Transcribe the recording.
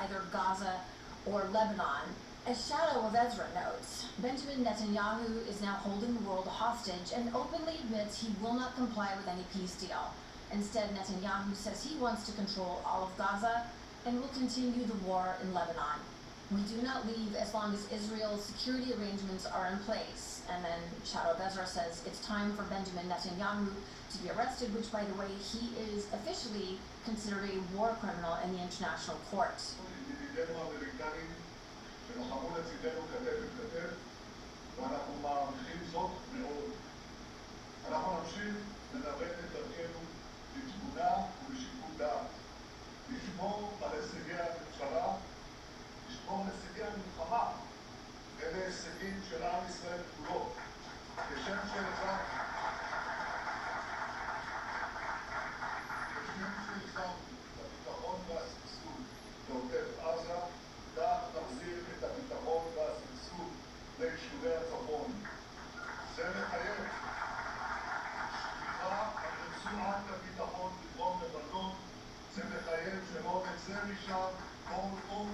either Gaza or Lebanon. As Shadow of Ezra notes, Benjamin Netanyahu is now holding the world hostage and openly admits he will not comply with any peace deal. Instead, Netanyahu says he wants to control all of Gaza and will continue the war in Lebanon. We do not leave as long as Israel's security arrangements are in place. And then Shadow of Ezra says it's time for Benjamin Netanyahu to be arrested, which, by the way, he is officially considered a war criminal in the international court. שלחמו לצידנו כתף אל כתף, ואנחנו מעריכים זאת מאוד. אנחנו נמשיך לנווט את דרכנו בתבונה ובשיקול דעת, לשמור על הישגי הממשלה, לשמור על הישגי המלחמה. אלה הישגים של עם ישראל כולו. כשם שהחזרנו לביטחון והשגשוג לעוטף עזה, כך נחזיר את הביטחון והשגשוג ליישובי הצפון. זה מחייב שמירה על רצועת הביטחון בדרום לבנון. זה מחייב שלא נצא משם כל